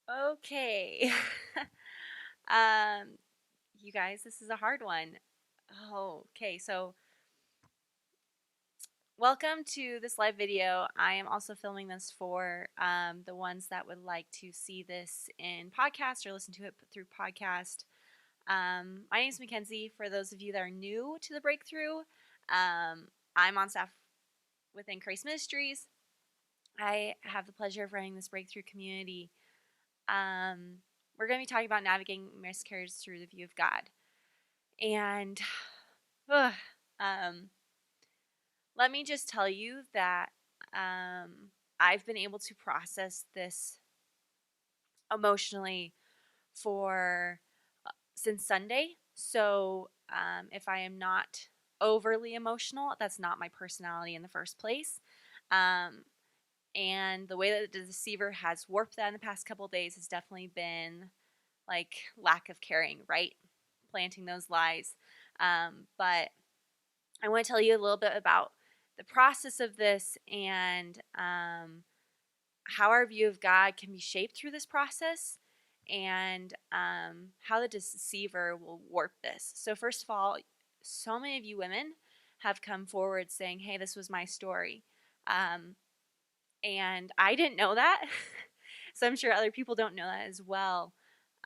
Okay. um, you guys, this is a hard one. Oh, okay. So, welcome to this live video. I am also filming this for the ones that would like to see this in podcast or listen to it through podcast. My name is Mackenzie. For those of you that are new to the breakthrough, I'm on staff within Grace Ministries. I have the pleasure of running this breakthrough community. We're going to be talking about navigating miscarriage through the view of God. And ugh, um, let me just tell you that I've been able to process this emotionally for since Sunday. So if I am not overly emotional, that's not my personality in the first place. Um, and the way that the deceiver has warped that in the past couple of days has definitely been like lack of caring, right? Planting those lies. But I want to tell you a little bit about the process of this and how our view of God can be shaped through this process and how the deceiver will warp this. So, first of all, so many of you women have come forward saying, hey, this was my story. And I didn't know that. So, I'm sure other people don't know that as well.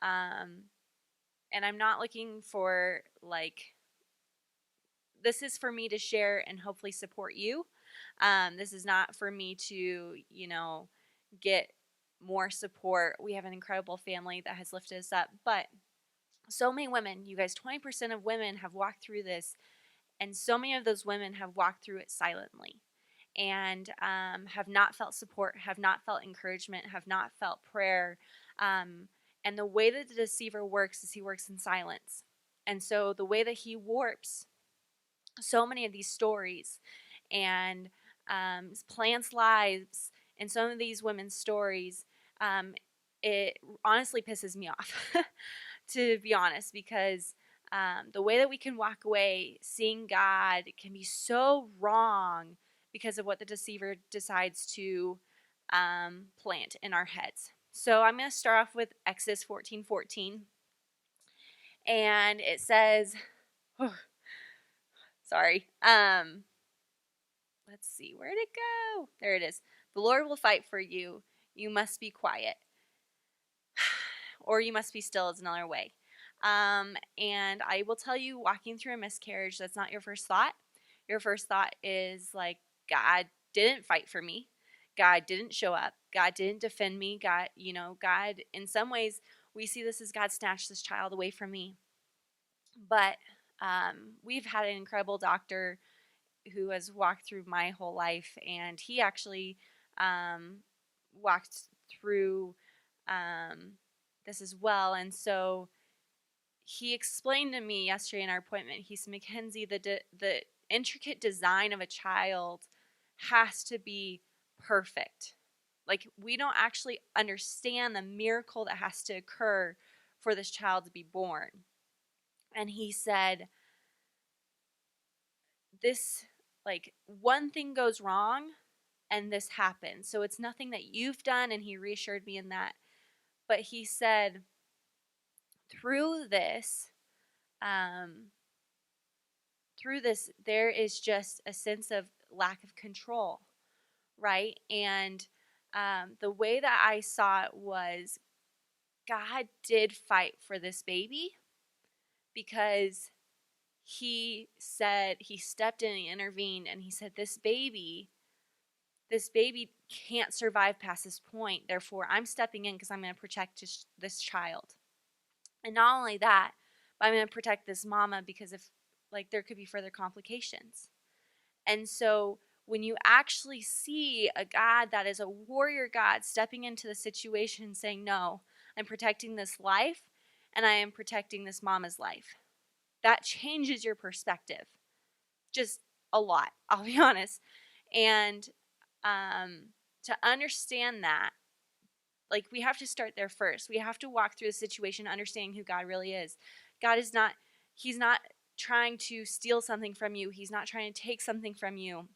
And I'm not looking for like, this is for me to share and hopefully support you. This is not for me to, get more support. We have an incredible family that has lifted us up. But so many women, you guys, 20% of women have walked through this. And so many of those women have walked through it silently and have not felt support, have not felt encouragement, have not felt prayer. And the way that the deceiver works is he works in silence. And so the way that he warps so many of these stories and plants lives in some of these women's stories, it honestly pisses me off, to be honest, because the way that we can walk away seeing God can be so wrong because of what the deceiver decides to plant in our heads. So I'm going to start off with Exodus 14:14, and it says, oh, sorry, let's see, where'd it go? There it is. The Lord will fight for you. You must be quiet. Or you must be still is another way. And I will tell you, walking through a miscarriage, that's not your first thought. Your first thought is like, God didn't fight for me. God didn't show up. God didn't defend me. God, in some ways, we see this as God snatched this child away from me. But we've had an incredible doctor who has walked through my whole life, and he actually walked through this as well. And so he explained to me yesterday in our appointment, he said, Mackenzie, the intricate design of a child has to be perfect. Like, we don't actually understand the miracle that has to occur for this child to be born. And he said, this, like, one thing goes wrong and this happens. So it's nothing that you've done. And he reassured me in that. But he said, through this, um, there is just a sense of lack of control, right? And the way that I saw it was God did fight for this baby because he said, he stepped in and intervened, and he said, this baby can't survive past this point. Therefore, I'm stepping in because I'm going to protect this child. And not only that, but I'm going to protect this mama because if, like, there could be further complications. And so when you actually see a God that is a warrior God stepping into the situation and saying, no, I'm protecting this life and I am protecting this mama's life, that changes your perspective just a lot, I'll be honest. And to understand that, like, we have to start there first. We have to walk through the situation understanding who God really is. God is not, he's not trying to steal something from you. He's not trying to take something from you.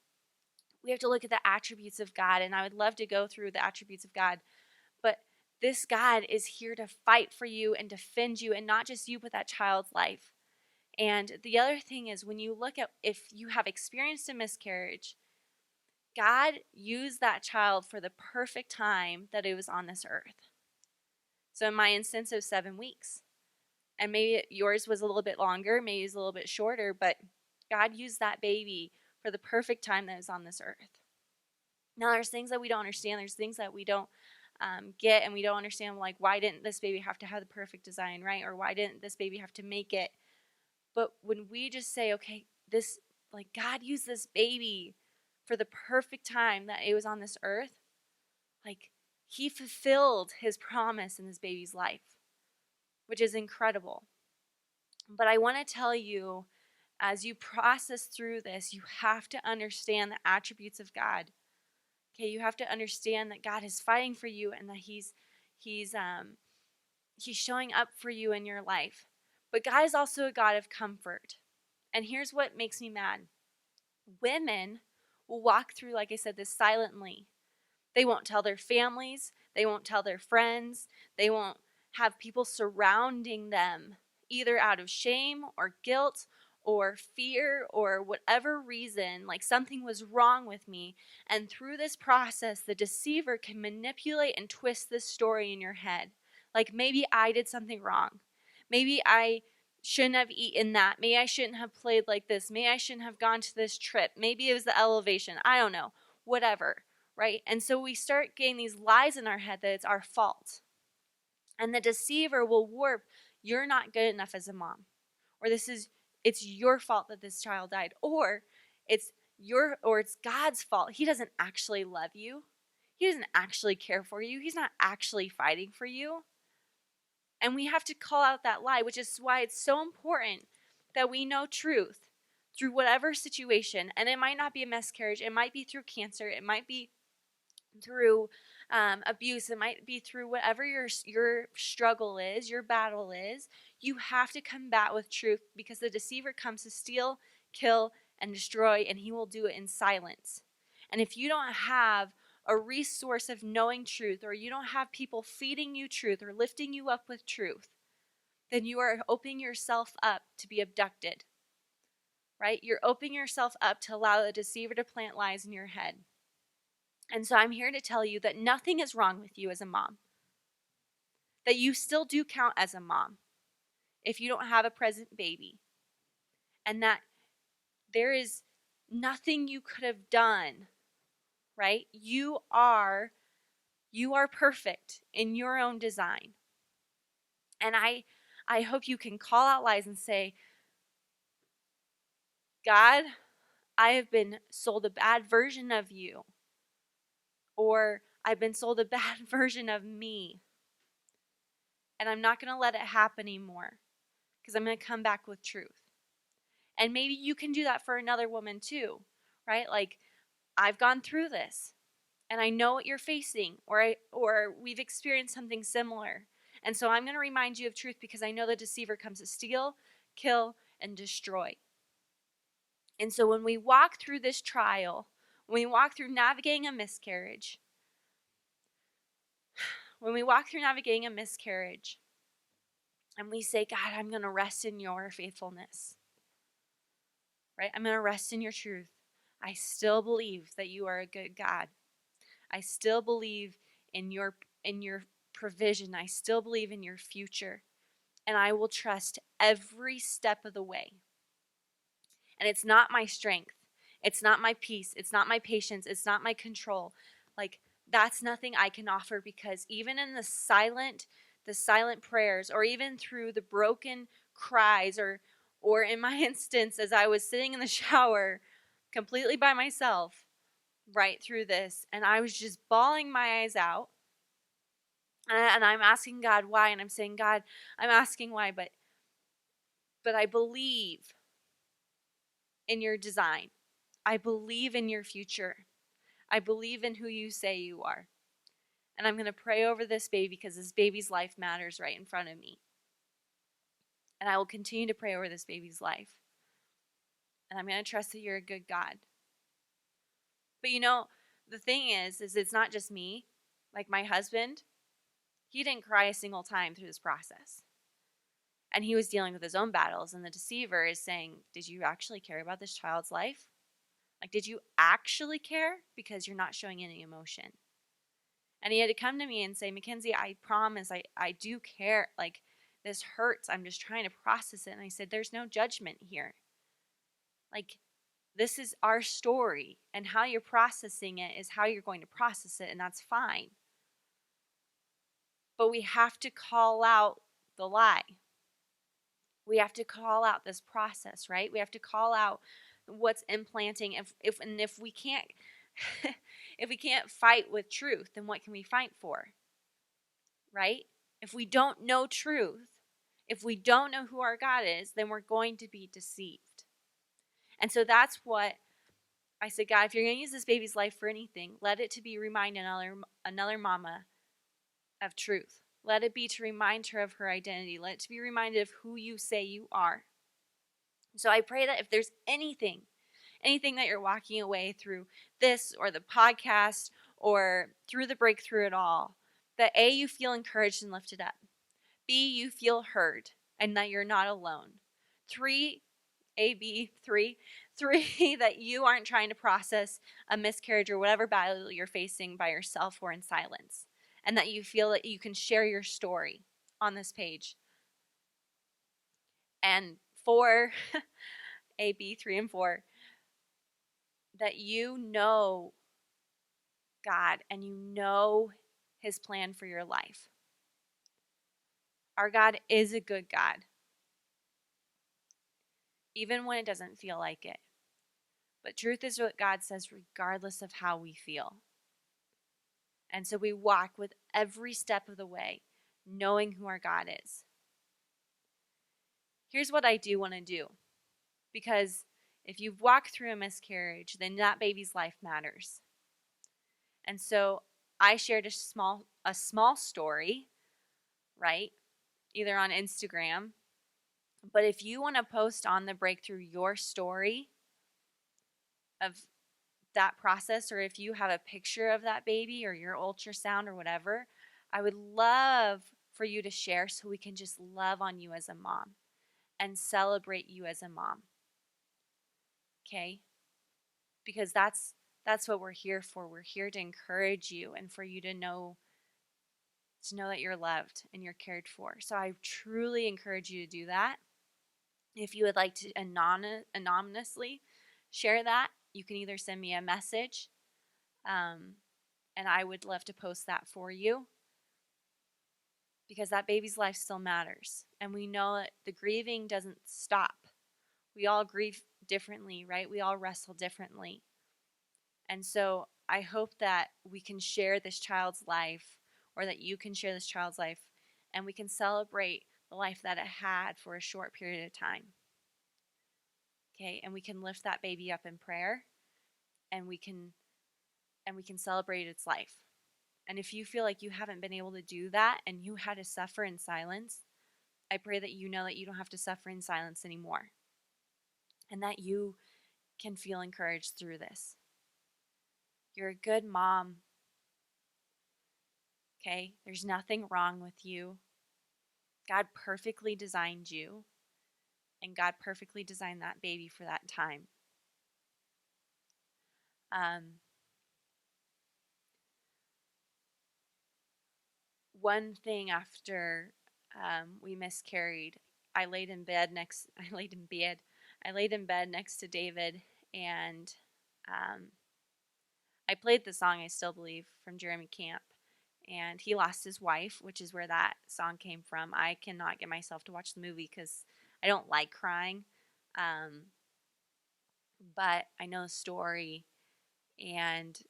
We have to look at the attributes of God, and I would love to go through the attributes of God, but This God is here to fight for you and defend you, and not just you, but that child's life. And the other thing is, when you look at if you have experienced a miscarriage, God used that child for the perfect time that it was on this earth. So in my instance, it was 7 weeks. And maybe yours was a little bit longer, maybe it was a little bit shorter, but God used that baby for the perfect time that is on this earth. Now, there's things that we don't understand. There's things that we don't get, and we don't understand, like, why didn't this baby have to have the perfect design, right? Or why didn't this baby have to make it? But when we just say, okay, this, like, God used this baby for the perfect time that it was on this earth, like, he fulfilled his promise in this baby's life, which is incredible. But I want to tell you, as you process through this, you have to understand the attributes of God. Okay, you have to understand that God is fighting for you, and that He's showing up for you in your life. But God is also a God of comfort. And here's what makes me mad. Women will walk through, like I said, this silently. They won't tell their families. They won't tell their friends. They won't have people surrounding them, either out of shame or guilt or fear or whatever reason, like something was wrong with me. And through this process, the deceiver can manipulate and twist this story in your head. Like, maybe I did something wrong. Maybe I shouldn't have eaten that. Maybe I shouldn't have played like this. Maybe I shouldn't have gone to this trip. Maybe it was the elevation. I don't know. Whatever. Right? And so we start getting these lies in our head that it's our fault. And the deceiver will warp, you're not good enough as a mom. Or it's your fault that this child died. Or it's God's fault. He doesn't actually love you. He doesn't actually care for you. He's not actually fighting for you. And we have to call out that lie, which is why it's so important that we know truth through whatever situation. And it might not be a miscarriage. It might be through cancer. It might be through abuse. It might be through whatever your struggle is, your battle is. You have to combat with truth, because the deceiver comes to steal, kill, and destroy, and he will do it in silence. And if you don't have a resource of knowing truth, or you don't have people feeding you truth or lifting you up with truth, then you are opening yourself up to be abducted, right? You're opening yourself up to allow the deceiver to plant lies in your head. And so I'm here to tell you that nothing is wrong with you as a mom, that you still do count as a mom if you don't have a present baby, and that there is nothing you could have done, right? You are perfect in your own design. And I hope you can call out lies and say, God, I have been sold a bad version of you, or I've been sold a bad version of me, and I'm not going to let it happen anymore, because I'm going to come back with truth. And maybe you can do that for another woman too, right? Like, I've gone through this, and I know what you're facing, or we've experienced something similar. And so I'm going to remind you of truth, because I know the deceiver comes to steal, kill, and destroy. And so when we walk through this trial, when we walk through navigating a miscarriage, and we say, God, I'm going to rest in your faithfulness, right? I'm going to rest in your truth. I still believe that you are a good God. I still believe in your provision. I still believe in your future. And I will trust every step of the way. And it's not my strength. It's not my peace. It's not my patience. It's not my control. Like, that's nothing I can offer, because even in the silent prayers, or even through the broken cries, or in my instance, as I was sitting in the shower completely by myself right through this, and I was just bawling my eyes out, and I'm asking God why, and I'm saying, God, I'm asking why, but I believe in your design. I believe in your future. I believe in who you say you are. And I'm going to pray over this baby, because this baby's life matters right in front of me. And I will continue to pray over this baby's life. And I'm going to trust that you're a good God. But the thing is it's not just me. Like, my husband, He didn't cry a single time through this process. And he was dealing with his own battles, and the deceiver is saying, did you actually care about this child's life? Like, did you actually care? Because you're not showing any emotion. And he had to come to me and say, Mackenzie, I promise I do care. Like, this hurts. I'm just trying to process it. And I said, there's no judgment here. Like, this is our story, and how you're processing it is how you're going to process it, and that's fine. But we have to call out the lie. We have to call out this process, right? We have to call out what's implanting. If we can't if we can't fight with truth, then what can we fight for? Right? If we don't know truth, if we don't know who our God is, then we're going to be deceived. And so that's what I said, God, if you're going to use this baby's life for anything, let it to be remind another mama of truth. Let it be to remind her of her identity. Let it to be reminded of who you say you are. So I pray that if there's anything that you're walking away through this or the podcast or through the breakthrough at all, that A, you feel encouraged and lifted up. B, you feel heard and that you're not alone. Three, that you aren't trying to process a miscarriage or whatever battle you're facing by yourself or in silence. And that you feel that you can share your story on this page. And 4, A, B, 3, and 4, that you know God and you know his plan for your life. Our God is a good God, even when it doesn't feel like it. But truth is what God says regardless of how we feel. And so we walk with every step of the way, knowing who our God is. Here's what I do want to do. Because if you've walked through a miscarriage, then that baby's life matters. And so I shared a small story, right? Either on Instagram. But if you want to post on the breakthrough your story of that process, or if you have a picture of that baby or your ultrasound or whatever, I would love for you to share so we can just love on you as a mom and celebrate you as a mom. Okay? Because that's what we're here for. We're here to encourage you and for you to know that you're loved and you're cared for. So I truly encourage you to do that. If you would like to anonymously share that, you can either send me a message, and I would love to post that for you, because that baby's life still matters. And we know that the grieving doesn't stop. We all grieve differently, right? We all wrestle differently. And so I hope that we can share this child's life, or that you can share this child's life, and we can celebrate the life that it had for a short period of time. Okay, and we can lift that baby up in prayer, and we can celebrate its life. And if you feel like you haven't been able to do that and you had to suffer in silence, I pray that you know that you don't have to suffer in silence anymore, and that you can feel encouraged through this. You're a good mom. Okay? There's nothing wrong with you. God perfectly designed you, and God perfectly designed that baby for that time. One thing after we miscarried, I laid in bed next to David, and I played the song "I Still Believe" from Jeremy Camp, and he lost his wife, which is where that song came from. I cannot get myself to watch the movie because I don't like crying, but I know the story, and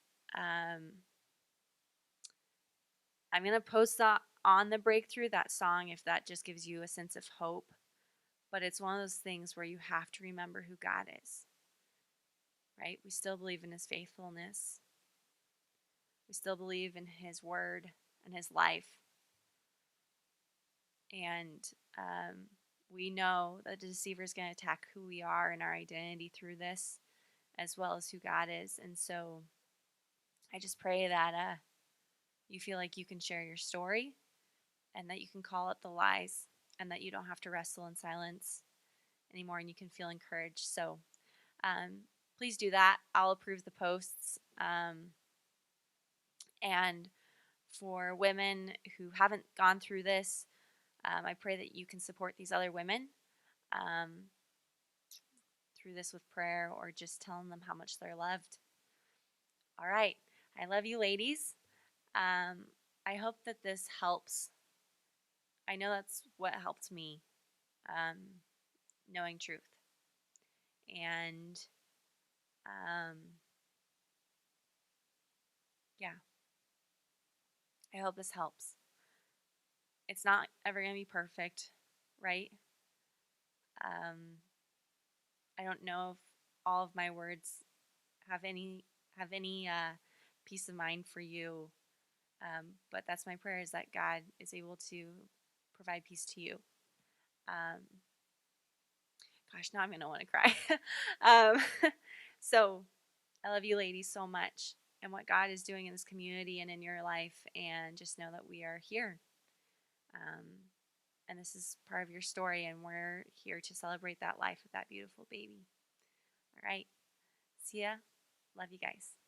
I'm going to post that on the breakthrough, that song, if that just gives you a sense of hope. But it's one of those things where you have to remember who God is, right? We still believe in his faithfulness. We still believe in his word and his life. And we know that the deceiver is going to attack who we are and our identity through this, as well as who God is. And so I just pray that you feel like you can share your story, and that you can call out the lies, and that you don't have to wrestle in silence anymore, and you can feel encouraged. So please do that. I'll approve the posts. And for women who haven't gone through this, I pray that you can support these other women um, through this with prayer or just telling them how much they're loved. All right. I love you, ladies. I hope that this helps. I know that's what helped me, um, knowing truth. And yeah, I hope this helps. It's not ever going to be perfect, right? Um, I don't know if all of my words have any peace of mind for you, but that's my prayer, is that God is able to provide peace to you. Um, Gosh, now I'm gonna want to cry. um, so I love you, ladies, so much, and what God is doing in this community and in your life, and just know that we are here. Um, and this is part of your story, and we're here to celebrate that life with that beautiful baby. All right. See ya. Love you guys.